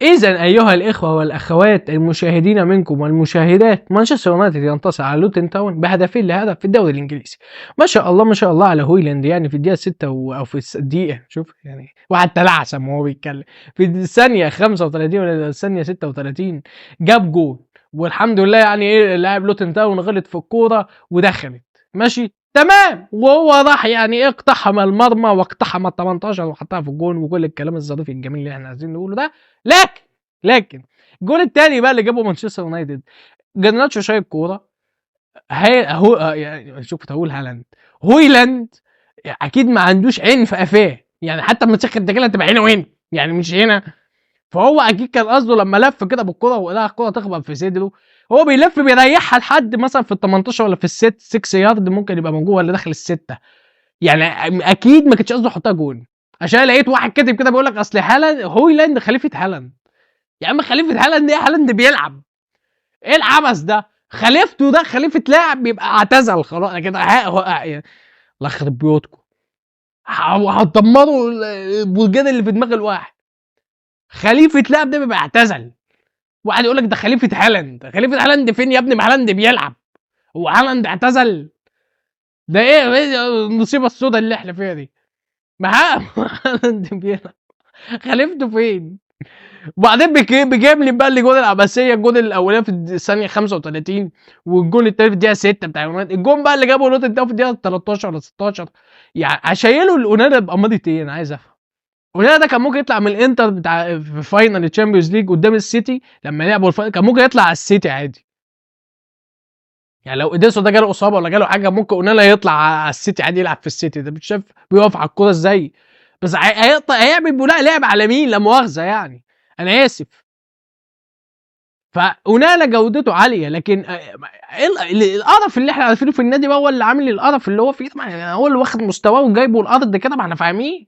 إذا أيها الإخوة والأخوات المشاهدين منكم والمشاهدات، مانشستر يونايتد ينتصر على لوتن تاون بهدفين لهدف في الدوري الإنجليزي. ما شاء الله ما شاء الله على هويلاند، يعني في الدقيقة 6 أو في الدقيقة، شوف يعني واحد تلعثم وهو بيتكلم، في الثانية 35 ولا الثانية 36 جاب جول، والحمد لله يعني إيه لاعب لوتن تاون غلط في الكورة ودخلت ماشي تمام، وهو راح يعني ايه اقتحم المرمى واقتحم ال 18 وحطها في الجون وكل الكلام الظريف الجميل اللي احنا عايزين نقوله ده. لكن الجول الثاني بقى اللي جابه مانشستر يونايتد، جرناتشو شايل كوره، هو يعني شوف هقول هويلاند اكيد ما عندوش عين في قفاه، يعني حتى لما تسخن الدجاله تبقى عينه هنا يعني مش هنا، فهو اكيد كان قصده لما لف كده بالكوره ولقى الكوره تخبط في صدره، هو بيلف بيريحها لحد مثلا في ال 18 ولا في الست 6 يارد، ممكن يبقى من جوه ولا داخل السته، يعني اكيد ما كانش قصده يحطها جون، عشان لقيت واحد كاتب كده بيقول لك اصل هالاند هويلاند خليفه هالاند. يا عم خليفه هالاند ايه؟ هالاند بيلعب، ايه العبث ده؟ خليفته ده خليفه لاعب بيبقى اعتزل خلاص كده، الله يخرب بيوتكم، هتدمروا البرجان اللي في دماغ الواحد. خليفه لاعب ده بيبقى اعتزل، واحد يقول لك ده خليفه هالاند، خليفه هالاند فين يا ابني؟ ما هالاند بيلعب، هو هالاند اعتزل؟ ده ايه المصيبه السوداء اللي احنا فيها دي؟ ما هالاند بيلعب، خليفته فين؟ وبعدين بيجيب لي بقى الجول العباسيه، الجول الاولاني في الثانيه 35 والجول الثاني في الدقيقه 6 بتاع يونايتد، الجول بقى اللي جابه لوتن ده في الدقيقه 13 ولا 16، يعني هشيله الاونانا بأمارة ايه؟ انا عايز افهم. اونانا ده كان ممكن يطلع من الانتر بتاع في فاينل الشامبيونز ليج قدام السيتي لما لعبوا الفاينل، كان ممكن يطلع على السيتي عادي، يعني لو اديسو ده جاله اصابه ولا جاله حاجه ممكن اونانا يطلع على السيتي عادي يلعب في السيتي، ده مش شايف بيقف على الكوره ازاي؟ بس هيعمل بناء لعب على مين؟ لا مؤاخذه يعني، انا اسف. فأونانا جودته عاليه، لكن القرف اللي احنا عارفينه في النادي بقى هو اللي عامل القرف اللي هو فيه، يعني هو اللي واخد مستواه وجايبه الارض كده، ما احنا فاهمين،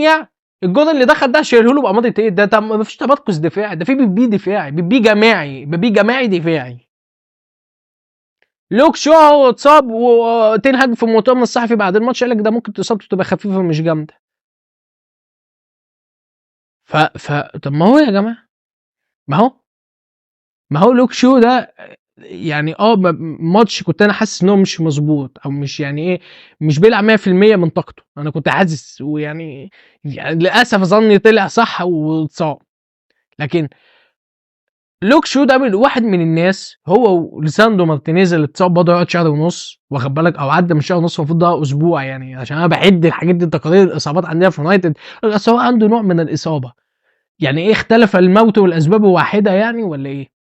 يعني الجول اللي دخل ده شايله له بأمارة ايه؟ ده ما فيش تمركز دفاعي، ده في بيبي دفاعي، بيبي جماعي دفاعي. لوك شو هو اتصاب وتنهج في المؤتمر الصحفي بعد الماتش قال لك ده ممكن اصابته تبقى خفيفه مش جامده. طب ما هو يا جماعه، ما هو لوك شو ده يعني ماتش كنت انا حاسس ان هو مش مظبوط، او مش يعني ايه، مش بيلعب 100% من طاقته، انا كنت حاسس ويعني للاسف ظني طلع صح واتصاب. لكن لوك شو ده واحد من الناس، هو ولساندو مارتينيز اللي اتصاب برضه يقعد شهر ونص، واخد بالك، او عدى من شهر ونص، المفروض ده اسبوع، يعني عشان انا بعد الحاجات دي تقارير الاصابات عندنا في يونايتد، بس هو عنده نوع من الاصابه، يعني ايه اختلف الموت والاسباب واحده يعني ولا ايه؟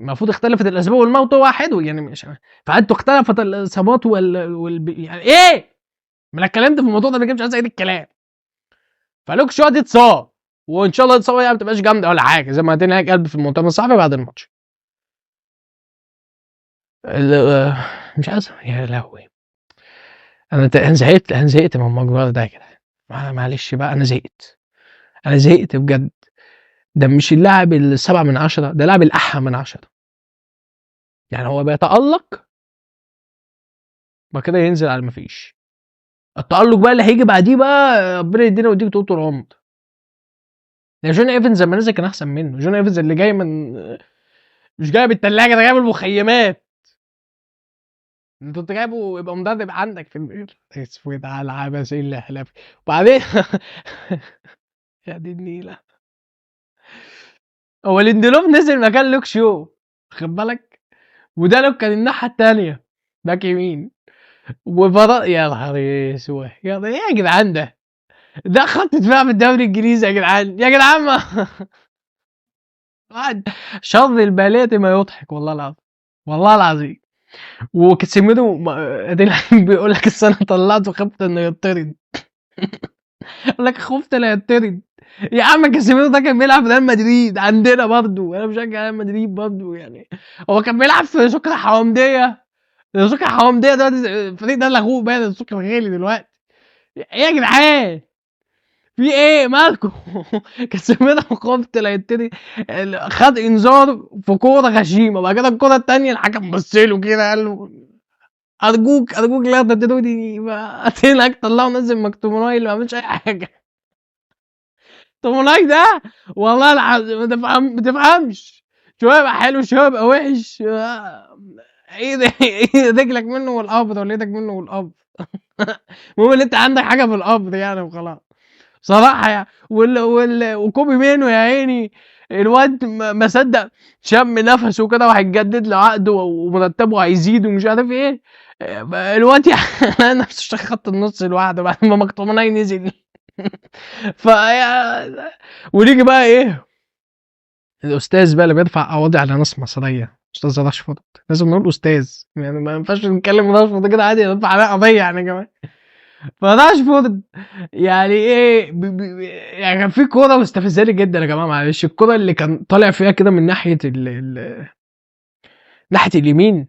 المفروض اختلفت الاسباب والموت واحد يعني، مش فانتوا اختلفت الاصابات يعني ايه؟ ما انا اتكلمت في الموضوع ده مش عايز اعيد الكلام. فلوك شو دي اتصاب، وان شاء الله الاصابه يعني ما تبقاش جامده ولا حاجه، زي ما هتنهي قلب في المؤتمر الصحفي بعد الماتش. مش عايز يا لهوي، انا زهقت من المجموعه ده كده، معلش بقى، انا زهقت بجد. ده مش اللاعب السبعة من 10، ده لاعب الأحا من 10، يعني هو بيتألق بعد كده ينزل على مفيش. التألق بقى اللي هيجي بعديه بقى ربنا يدينا ويديك طول العمر. يا جون ايفنز لما نزل كان احسن منه، جون ايفنز اللي جاي من مش جاي بالثلاجه، ده جاي من المخيمات، انت جايبه يبقى مدرب عندك في البيت، اسود على عبس الا حلف. وبعدين يا دي النيله، هو ليندلوف نزل مكان لوك شو، خد بالك، وده لوك كان الناحيه الثانيه باك يمين، يا نهار اسود، ايه يا جدعان ده خط دفاع في الدوري الانجليزي يا جدعان، ما واحد شر الباليه ما يضحك، والله العظيم، والله العظيم. وكاسيميرو بيقول لك السنه طلعته خفت انه يطرد. يقول لك خفت لا يطرد، يا عم كاسيميرو ده كان بيلعب في ريال مدريد عندنا برضه، انا بشجع ريال مدريد برضه يعني، هو كان بيلعب في سكر حوامديه، سكر حوامديه ده الفريق ده لغوه باين، السكر غالي دلوقتي. ايه يا جدعان؟ في ايه مالكم؟ كاسيميرو خفت لا يطرد، خد انذار في كوره غشيمه، بعد كده الكوره الثانيه الحكم بص له كده قال له ارجوك ارجوك لا تدوني قتلك، طلعوا نزل مكتوموناي اللي ما عملش اي حاجه. توموناي ده والله العظيم ما تفهمش، شويه يبقى حلو شويه يبقى وحش. ايه ده؟ ايه رجلك منه والقبض ولا ايدك منه والقبض؟ المهم ان انت عندك حاجه في القبض يعني وخلاص صراحه يعني. وكوبي مينو يا عيني، الواد ما صدق شم نفسه كده وهيتجدد له عقده ومرتبه هيزيد ومش عارف ايه. الواد يعني نفسه اشتغل خط النص لوحده بعد ما مكتومناي نزل. ف ونيجي بقى ايه، الاستاذ بقى اللي بيدفع قواضي على ناس مصريه، استاذ رشفord. لازم نقول استاذ يعني، ما ينفعش نتكلم رشفord كده عادي ندفع عليه قضيه يعني كمان. فراشفورد يعني ايه يعني كان في كوره مستفزاني جدا يا جماعه، معلش. الكوره اللي كان طالع فيها كده من ناحيه ناحيه اليمين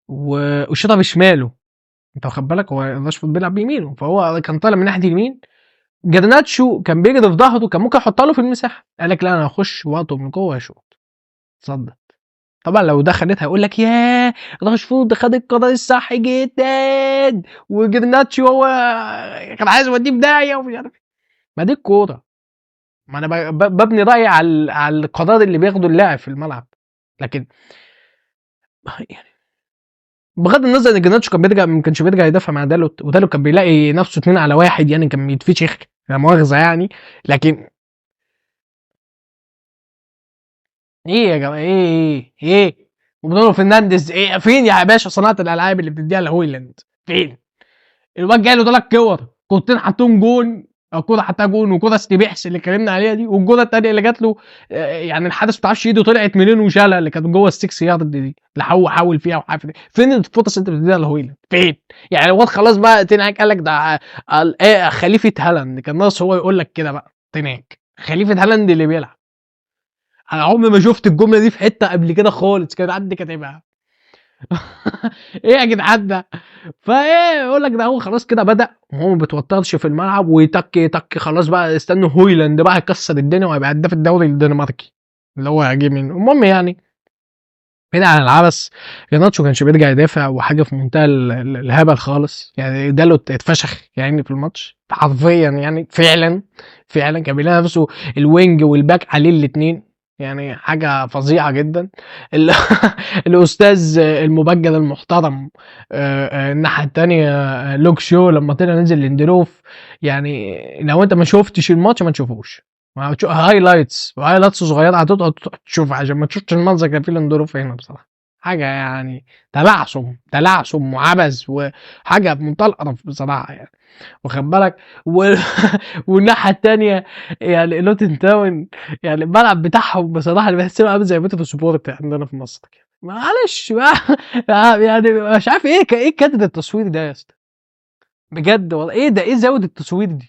وشاطها بشماله، انت واخد بالك؟ هو راشفورد بيلعب بيمينه، فهو كان طالع من ناحيه اليمين. جرناتشو كان بيجري في ظهره، كان ممكن يحطها له في المساحه، قال لك لا انا هخش واقطه من جوه واشوط. تصدق طبعا لو دخلتها هيقول لك ياه راشفورد خد القرار الصح جدا وجرناتشو هو كان عايز يوديه في داهيه ومش عارف. ما دي الكوره، ما انا ببني رايي على القرار اللي بياخده اللاعب في الملعب. لكن يعني بغض النظر ان جرناتشو كان بيرجع، ما كانش بيرجع يدافع مع دالوت، ودالوت كان بيلاقي نفسه 2 على 1 يعني، كان بيتفشخ لا مؤاخذه يعني. لكن ايه يا جماعه، ايه وبرونو فرنانديز ايه فين يا باشا؟ صناعه الالعاب اللي بتديها لهويلاند فين؟ الواد جاي له 3 كور، كورتين حطهم جون، او كوره حطها جون وكوره استبيحس اللي اتكلمنا عليها دي، والجوله الثانيه اللي جات له يعني الحارس ما تعرفش ايده طلعت منين وشالها، اللي كانت جوه ال6 يارد دي اللي هو حاول فيها وحافظ. فين الفرص اللي انت بتديها لهويلاند؟ فين؟ يعني الواد خلاص بقى تنهاك قال لك ده خليفه هالاند، كان ناقص هو يقول لك كده بقى تنهاك خليفه هالاند اللي بيلعب. انا عمري ما شفت الجمله دي في حته قبل كده خالص، كان عندي كاتبها. ايه يا جدعان ده؟ فايه يقول لك ده هو خلاص كده بدأ وهو ما بيتوترش في الملعب ويتك يتك، خلاص بقى استنوا هويلاند بقى يكسر الدنيا وهيبقى هداف الدوري الدنماركي اللي هو هيجي منه. المهم يعني بعيد عن العبث، جرناتشو كانش بيرجع يدافع وحاجه في منتهى الهبل خالص يعني. ده له اتفشخ يعني في الماتش حرفيا يعني، فعلا كان بيلاقي نفسه الوينج والباك عليه الاثنين، يعني حاجه فظيعه جدا. ال- الاستاذ المبجل المحترم الناحيه الثانيه لوك شو لما طلع نزل ليندلوف. يعني لو انت ما شفتش الماتش ما تشوفوش، ما بتشوف هايلايتس صغيره هتقعد تشوف عشان ما تشوفش المنظر كان فيه الاندروف هنا بصراحه. حاجه يعني تلعثم وعبث وحاجه بمنتهى القرف بصراحه يعني، واخد بالك؟ و... والناحيه الثانيه يعني لوتن تاون، يعني الملعب بتاعهم بصراحه اللي بحسه عامل زي بيتو في سبورت عندنا في مصر كده، معلش بقى. يعني مش عارف ايه كادر التصوير ده يا اسطى، بجد والله ايه ده؟ ايه زاويه التصوير دي؟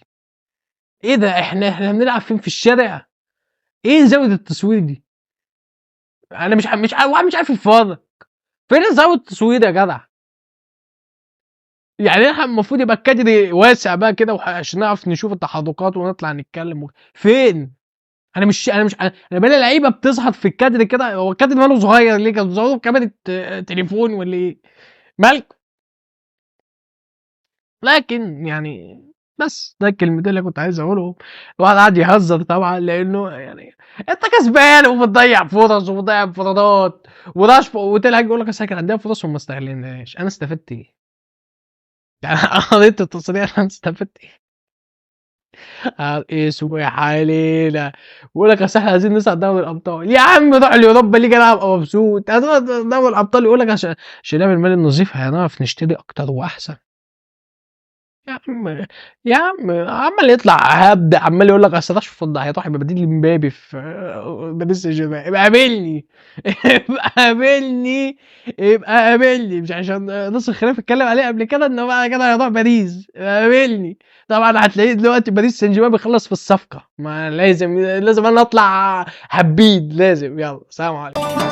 ايه ده؟ احنا بنلعب فين، في الشارع؟ ايه زاويه التصوير دي؟ انا مش عارف الفاضي فين زاويه التصوير يا جدع؟ يعني احنا المفروض يبقى الكادر واسع بقى كده عشان نعرف نشوف التحركات ونطلع نتكلم فين؟ انا بلاقي لعيبه بتظهر في الكادر كده، هو الكادر ماله صغير ليه؟ كانوا بيصوروا بكاميرا تليفون ولا ايه؟ مالك؟ لكن يعني بس ده الكلمتين اللي كنت عايز اقولهم. الواحد قاعد يهزر طبعا لانه يعني انت كسبان وبتضيع فرص وبتضيع انفرادات وتلعب يقول لك كان عندنا فرص وما استغلناش. انا استفدت ايه؟ يعني قضيت التصريح انا استفدت ايه؟ اسمه يا حالينا بيقول لك اصل احنا عايزين نصعد دوري الابطال. يا عم روح اليوروبا ليج انا هبقى مبسوط. هتروح دوري الابطال يقول لك عشان نعمل المال النظيف هنعرف نشتري اكتر واحسن. يا عم يا عم عمال يطلع هبد، عمال يقول لك اصل راشفورد هيروح يبقى بديل لمبابي في باريس سان جيرمان. يبقى قابلني يبقى قابلني يبقى قابلني، مش عشان نص الخلاف اتكلم عليه قبل كده ان هو بعد كده هيروح باريس. يبقى قابلني. طبعا هتلاقيه دلوقتي باريس سان جيرمان بيخلص في الصفقه، ما لازم انا اطلع حبيد لازم. يلا سلام عليكم.